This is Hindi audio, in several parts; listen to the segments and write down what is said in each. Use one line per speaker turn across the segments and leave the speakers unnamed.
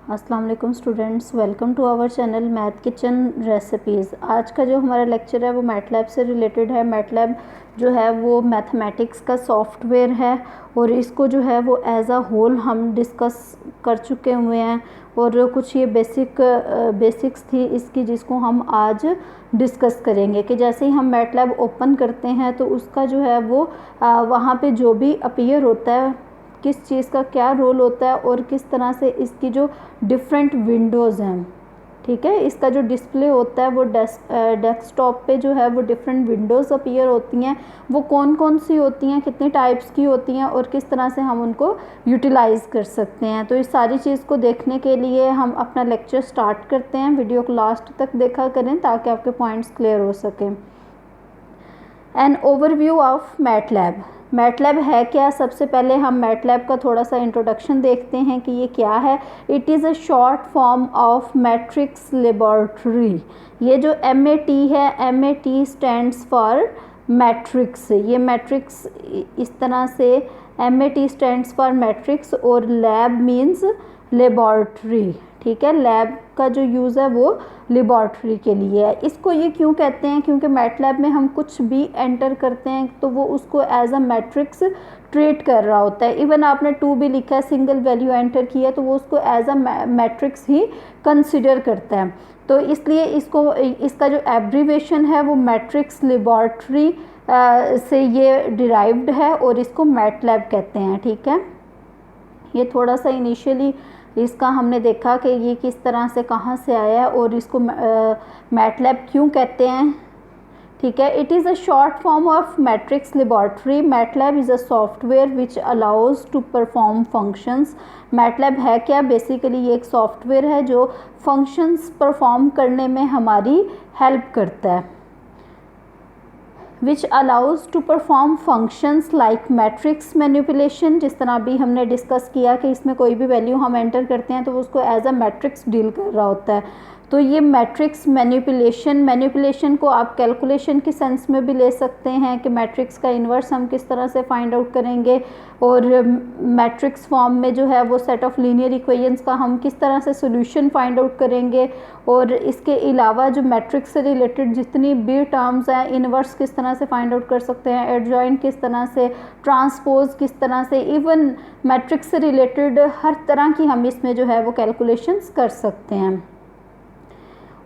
अस्सलाम वालेकुम students, welcome to our channel Math Kitchen Recipes. आज का जो हमारा लेक्चर है वो मैटलैब से रिलेटेड है। मैटलैब जो है वो मैथमेटिक्स का सॉफ्टवेयर है और इसको जो है वो एज अ होल हम डिस्कस कर चुके हुए हैं और कुछ ये बेसिक्स थी इसकी जिसको हम आज डिस्कस करेंगे कि जैसे ही हम मैटलैब ओपन करते हैं तो उसका जो है वो वहाँ पे जो भी अपीयर होता है, किस चीज़ का क्या रोल होता है और किस तरह से इसकी जो डिफरेंट विंडोज़ हैं, ठीक है, इसका जो डिस्प्ले होता है वो डेस्कटॉप पे जो है वो डिफरेंट विंडोज़ अपीयर होती हैं। वो कौन कौन सी होती हैं, कितनी टाइप्स की होती हैं और किस तरह से हम उनको यूटिलाइज़ कर सकते हैं। तो इस सारी चीज़ को देखने के लिए हम अपना लेक्चर स्टार्ट करते हैं। वीडियो को लास्ट तक देखा करें ताकि आपके पॉइंट्स क्लियर हो सकें। An overview of MATLAB. MATLAB है क्या? सबसे पहले हम मैटलैब का थोड़ा सा इंट्रोडक्शन देखते हैं कि ये क्या है। It is a short form of matrix laboratory. ये जो MAT है, MAT स्टैंड्स फॉर मैट्रिक्स। ये मैट्रिक्स इस तरह से MAT स्टैंड्स फॉर मैट्रिक्स और लैब मीन्स लेबॉर्ट्री, ठीक है। लैब का जो यूज़ है वो लेबॉर्ट्री के लिए है। इसको ये क्यों कहते हैं? क्योंकि मैटलैब में हम कुछ भी एंटर करते हैं तो वो उसको एज अ मैट्रिक्स ट्रीट कर रहा होता है। इवन आपने 2 भी लिखा है, सिंगल वैल्यू एंटर किया तो वो उसको एज अ मैट्रिक्स ही कंसिडर करता है। तो इसलिए इसका जो एब्रीवेशन है वो मैट्रिक्स लेबॉर्ट्री से ये डिराइव्ड है और इसको मैटलैब कहते हैं, ठीक है। ये थोड़ा सा इनिशियली इसका हमने देखा कि ये किस तरह से कहाँ से आया है और इसको मैटलैब क्यों कहते हैं, ठीक है। It is a short form of matrix laboratory. MATLAB is a software which allows to perform functions. MATLAB है क्या? बेसिकली ये एक सॉफ्टवेयर है जो फंक्शंस परफॉर्म करने में हमारी हेल्प करता है। Which allows to perform functions like matrix manipulation. जिस तरह अभी हमने डिस्कस किया कि इसमें कोई भी वैल्यू हम एंटर करते हैं तो वो उसको एज अ मैट्रिक्स डील कर रहा होता है। तो ये मैट्रिक्स मैनिपुलेशन को आप कैलकुलेशन की सेंस में भी ले सकते हैं कि मैट्रिक्स का इन्वर्स हम किस तरह से फाइंड आउट करेंगे और मैट्रिक्स फॉर्म में जो है वो सेट ऑफ लीनियर इक्वेशंस का हम किस तरह से सोल्यूशन फाइंड आउट करेंगे। और इसके अलावा जो मैट्रिक्स से रिलेटेड जितनी भी टर्म्स हैं, इन्वर्स किस तरह से फाइंड आउट कर सकते हैं, एडजॉइंट किस तरह से, ट्रांसपोज किस तरह से, इवन मैट्रिक्स से रिलेटेड हर तरह की हम इसमें जो है वो कैलकुलेशंस कर सकते हैं।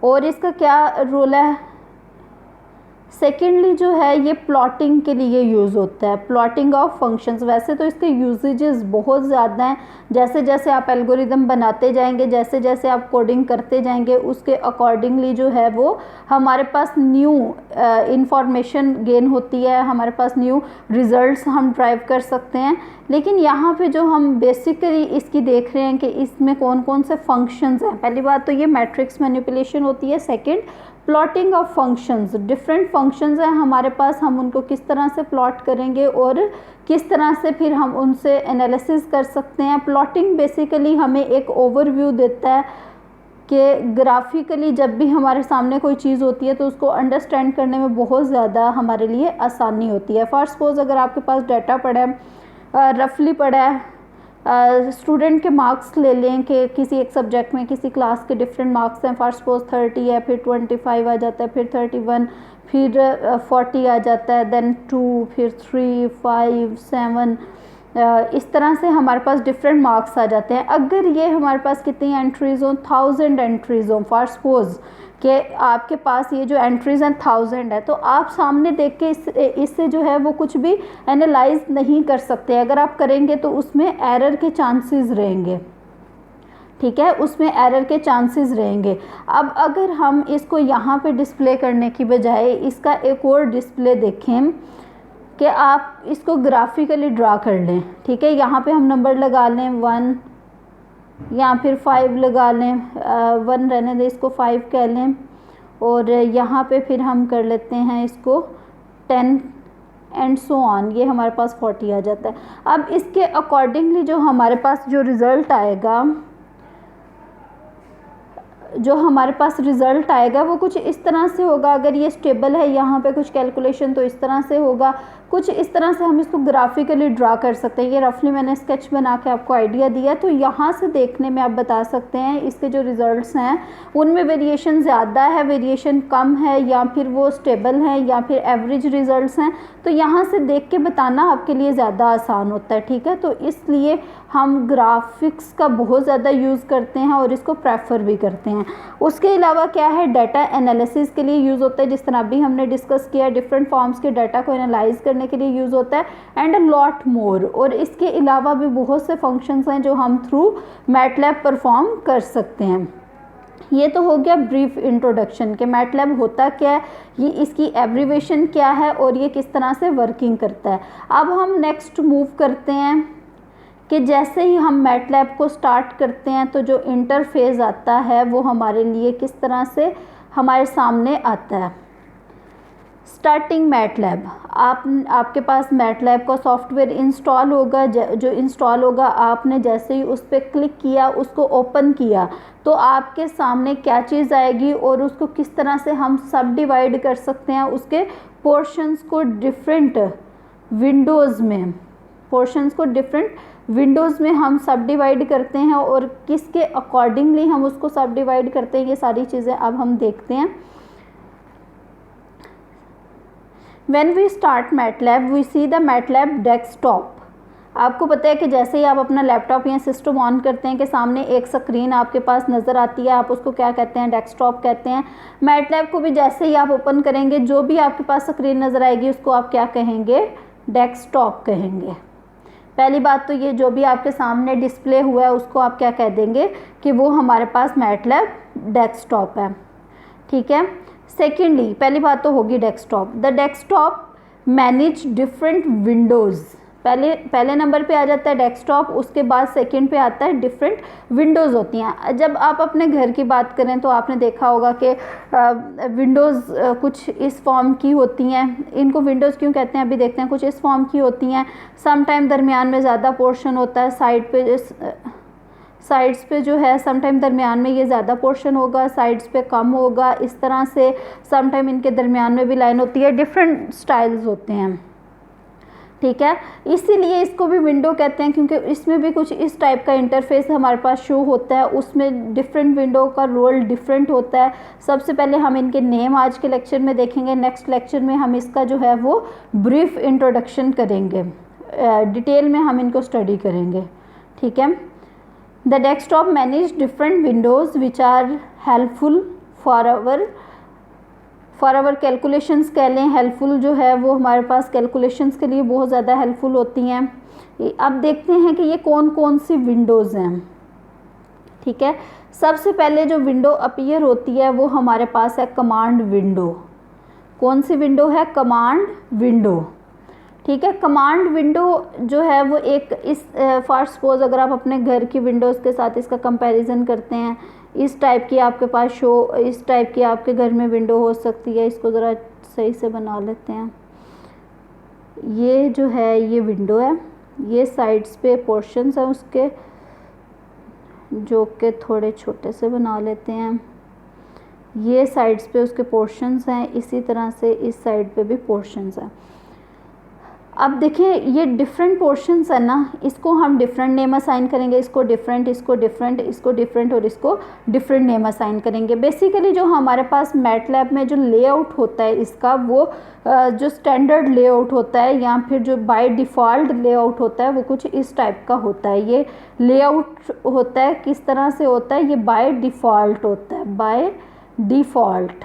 और इसका क्या रोल है? सेकेंडली जो है ये प्लॉटिंग के लिए यूज़ होता है, प्लॉटिंग ऑफ फंक्शंस। वैसे तो इसके यूजेजेस बहुत ज़्यादा हैं। जैसे जैसे आप एल्गोरिदम बनाते जाएंगे, जैसे जैसे आप कोडिंग करते जाएंगे, उसके अकॉर्डिंगली जो है वो हमारे पास न्यू इंफॉर्मेशन गेन होती है, हमारे पास न्यू रिजल्ट्स हम ड्राइव कर सकते हैं। लेकिन यहाँ पे जो हम बेसिकली इसकी देख रहे हैं कि इसमें कौन कौन से फंक्शंस हैं। पहली बात तो ये मैट्रिक्स मैनिपुलेशन होती है। Second, plotting of functions. Different functions हैं हमारे पास, हम उनको किस तरह से प्लॉट करेंगे और किस तरह से फिर हम उनसे एनालिसिस कर सकते हैं। प्लॉटिंग बेसिकली हमें एक ओवरव्यू देता है कि ग्राफिकली जब भी हमारे सामने कोई चीज़ होती है तो उसको अंडरस्टैंड करने में बहुत ज़्यादा हमारे लिए आसानी होती है। फॉर सपोज अगर आपके पास डाटा पड़ा है, रफली पड़ा है, स्टूडेंट के मार्क्स ले लें कि किसी एक सब्जेक्ट में किसी क्लास के डिफरेंट मार्क्स हैं। फर्स्ट सपोज 30 है, फिर 25 आ जाता है, फिर 31, फिर 40 आ जाता है, देन 2, फिर 3, 5, 7, इस तरह से हमारे पास डिफरेंट मार्क्स आ जाते हैं। अगर ये हमारे पास कितनी एंट्रीज़ हों, 1000 एंट्रीज़ हों, फॉर सपोज कि आपके पास ये जो एंट्रीज़ हैं 1000 है, तो आप सामने देख के इससे जो है वो कुछ भी एनालाइज नहीं कर सकते। अगर आप करेंगे तो उसमें एरर के चांसेस रहेंगे, ठीक है, उसमें एरर के चांसेस रहेंगे। अब अगर हम इसको यहाँ पे डिस्प्ले करने की बजाय इसका एक और डिस्प्ले देखें कि आप इसको ग्राफिकली ड्रा कर लें, ठीक है। यहाँ पे हम नंबर लगा लें 1 या फिर 5 लगा लें, 1 रहने दें, इसको 5 कह लें, और यहाँ पे फिर हम कर लेते हैं इसको 10 एंड सो ऑन। ये हमारे पास 40 आ जाता है। अब इसके अकॉर्डिंगली जो हमारे पास जो रिज़ल्ट आएगा, वो कुछ इस तरह से होगा। अगर ये स्टेबल है, यहाँ पे कुछ कैलकुलेशन तो इस तरह से होगा, कुछ इस तरह से हम इसको ग्राफिकली ड्रा कर सकते हैं। ये रफली मैंने स्केच बना के आपको आइडिया दिया, तो यहाँ से देखने में आप बता सकते हैं इसके जो रिज़ल्ट्स हैं उनमें वेरिएशन ज़्यादा है, वेरिएशन कम है, या फिर वो स्टेबल है, या फिर एवरेज रिज़ल्ट्स हैं। तो यहाँ से देख के बताना आपके लिए ज़्यादा आसान होता है, ठीक है। तो इसलिए हम ग्राफिक्स का बहुत ज़्यादा यूज़ करते हैं और इसको प्रेफर भी करते हैं। उसके अलावा क्या है, डाटा एनालिसिस के लिए यूज़ होता है, जिस तरह अभी हमने डिस्कस किया, डिफरेंट फॉर्म्स के डाटा को एनालाइज करने के लिए यूज़ होता है, एंड अ लॉट मोर। और इसके अलावा भी बहुत से फंक्शंस हैं जो हम थ्रू मैटलैब परफॉर्म कर सकते हैं। ये तो हो गया ब्रीफ इंट्रोडक्शन के मैटलैब होता क्या है, ये इसकी एब्रीवेशन क्या है और ये किस तरह से वर्किंग करता है। अब हम नेक्स्ट मूव करते हैं कि जैसे ही हम मैटलैब को स्टार्ट करते हैं तो जो इंटरफेस आता है वो हमारे लिए किस तरह से हमारे सामने आता है। स्टार्टिंग मैटलैब, आपके पास मैटलैब का सॉफ्टवेयर इंस्टॉल होगा। जो इंस्टॉल होगा, आपने जैसे ही उस पर क्लिक किया, उसको ओपन किया, तो आपके सामने क्या चीज़ आएगी और उसको किस तरह से हम सब डिवाइड कर सकते हैं, उसके पोर्शंस को डिफरेंट विंडोज़ में हम सब डिवाइड करते हैं और किसके अकॉर्डिंगली हम उसको सब डिवाइड करते हैं, ये सारी चीज़ें अब हम देखते हैं। When we start MATLAB, we see the MATLAB desktop। आपको पता है कि जैसे ही आप अपना लैपटॉप या सिस्टम ऑन करते हैं कि सामने एक स्क्रीन आपके पास नज़र आती है, आप उसको क्या कहते हैं, डेस्कटॉप कहते हैं। मैटलैब को भी जैसे ही आप ओपन करेंगे, जो भी आपके पास स्क्रीन नज़र आएगी उसको आप क्या कहेंगे, डेस्कटॉप कहेंगे। पहली बात तो ये, जो भी आपके सामने डिस्प्ले हुआ है उसको आप क्या कह देंगे कि वो हमारे पास मैटलैब डेस्कटॉप है, ठीक है। सेकेंडली, पहली बात तो होगी desktop. The desktop manage different Windows. पहले नंबर पे आ जाता है डेस्कटॉप, उसके बाद सेकंड पे आता है डिफरेंट विंडोज़ होती हैं। जब आप अपने घर की बात करें तो आपने देखा होगा कि विंडोज़ कुछ इस फॉर्म की होती हैं। इनको विंडोज़ क्यों कहते हैं अभी देखते हैं। कुछ इस फॉर्म की होती हैं, सम टाइम दरमियान में ज़्यादा पोर्शन होता है, साइड्स पे जो है सम टाइम दरमियान में ये ज़्यादा पोर्शन होगा, साइड्स पे कम होगा, इस तरह से सम टाइम इनके दरमियान में भी लाइन होती है, डिफरेंट स्टाइल्स होते हैं, ठीक है। इसीलिए इसको भी विंडो कहते हैं क्योंकि इसमें भी कुछ इस टाइप का इंटरफेस हमारे पास शो होता है। उसमें डिफरेंट विंडो का रोल डिफरेंट होता है। सबसे पहले हम इनके नेम आज के लेक्चर में देखेंगे, नेक्स्ट लेक्चर में हम इसका जो है वो ब्रीफ इंट्रोडक्शन करेंगे, डिटेल में हम इनको स्टडी करेंगे, ठीक है। The desktop manage different windows which are helpful for our calculations कह लें। हेल्पफुल जो है वो हमारे पास कैलकुलेशंस के लिए बहुत ज़्यादा हेल्पफुल होती हैं। अब देखते हैं कि ये कौन कौन सी विंडोज़ हैं, ठीक है। सबसे पहले जो विंडो अपीयर होती है वो हमारे पास है कमांड विंडो। कौन सी विंडो है, कमांड विंडो, ठीक है। कमांड विंडो जो है वो एक इस फॉर सपोज अगर आप अपने घर की विंडोज़ के साथ इसका कंपैरिजन करते हैं, इस टाइप की आपके पास इस टाइप की आपके घर में विंडो हो सकती है। इसको ज़रा सही से बना लेते हैं। ये जो है ये विंडो है, ये साइड्स पे पोर्शंस हैं उसके, जो कि थोड़े छोटे से बना लेते हैं। ये साइड्स पे उसके पोर्शंस हैं, इसी तरह से इस साइड पे भी पोर्शंस हैं। अब देखिए ये डिफरेंट पोर्शंस है ना, इसको हम डिफरेंट नेम असाइन करेंगे, इसको डिफरेंट, इसको डिफरेंट, इसको डिफरेंट और इसको डिफरेंट नेम असाइन करेंगे। बेसिकली जो हमारे पास मैटलैब में जो लेआउट होता है इसका, वो जो स्टैंडर्ड लेआउट होता है या फिर जो बाय डिफ़ॉल्ट लेआउट होता है वो कुछ इस टाइप का होता है। ये लेआउट होता है किस तरह से होता है, ये बाय डिफ़ॉल्ट होता है, बाय डिफ़ॉल्ट।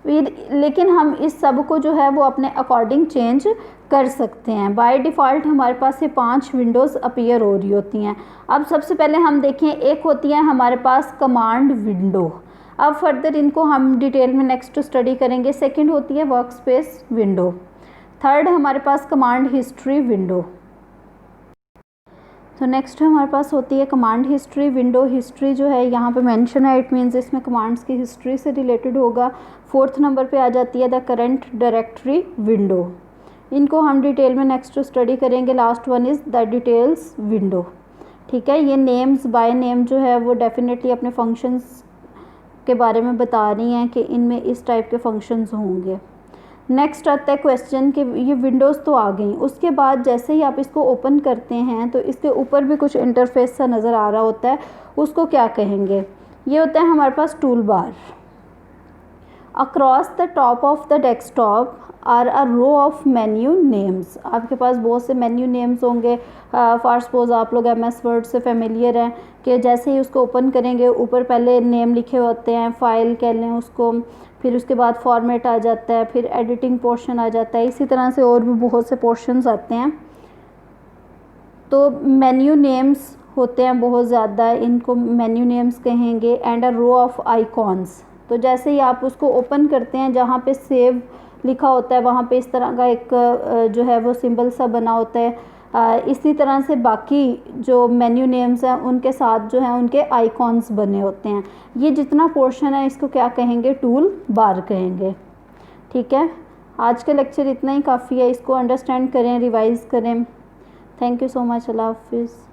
फिर लेकिन हम इस सब को जो है वो अपने अकॉर्डिंग चेंज कर सकते हैं। बाय डिफ़ॉल्ट हमारे पास ये 5 विंडोज़ अपीयर हो रही होती हैं। अब सबसे पहले हम देखें, एक होती है हमारे पास कमांड विंडो। अब फर्दर इनको हम डिटेल में नेक्स्ट स्टडी करेंगे। सेकंड होती है वर्क स्पेस विंडो। थर्ड हमारे पास कमांड हिस्ट्री विंडो। तो नेक्स्ट हमारे पास होती है कमांड हिस्ट्री विंडो। हिस्ट्री जो है यहाँ पे मेंशन है, इट मीन्स इसमें कमांड्स की हिस्ट्री से रिलेटेड होगा। फोर्थ नंबर पे आ जाती है द करंट डायरेक्टरी विंडो। इनको हम डिटेल में नेक्स्ट स्टडी करेंगे। Last one is the details window, ठीक है। ये नेम्स बाय नेम जो है वो डेफिनेटली अपने फंक्शंस के बारे में बता रही हैं कि इनमें इस टाइप के फंक्शंस होंगे। नेक्स्ट आता है क्वेश्चन कि ये विंडोज़ तो आ गई, उसके बाद जैसे ही आप इसको ओपन करते हैं तो इसके ऊपर भी कुछ इंटरफेस सा नज़र आ रहा होता है, उसको क्या कहेंगे? ये होता है हमारे पास tool bar. Across the top of the desktop are a row of menu names. आपके पास बहुत से मेन्यू नेम्स होंगे। फॉर सपोज आप लोग MS वर्ड से फेमिलियर हैं कि जैसे ही उसको ओपन करेंगे ऊपर पहले नेम लिखे होते हैं, फाइल कह लें उसको, फिर उसके बाद फॉर्मेट आ जाता है, फिर एडिटिंग पोर्शन आ जाता है, इसी तरह से और भी बहुत से पोर्शंस आते हैं। तो मेन्यू नेम्स होते हैं बहुत ज़्यादा, इनको मेन्यू नेम्स कहेंगे। And a row of icons, तो जैसे ही आप उसको ओपन करते हैं जहाँ पे सेव लिखा होता है वहाँ पे इस तरह का एक जो है वो सिंबल सा बना होता है। इसी तरह से बाकी जो मेन्यू नेम्स हैं उनके साथ जो है उनके आइकॉन्स बने होते हैं। ये जितना पोर्शन है इसको क्या कहेंगे? टूल बार कहेंगे। ठीक है, आज का लेक्चर इतना ही काफ़ी है। इसको अंडरस्टैंड करें, रिवाइज़ करें। Thank you so much. अल्लाह हाफिज़।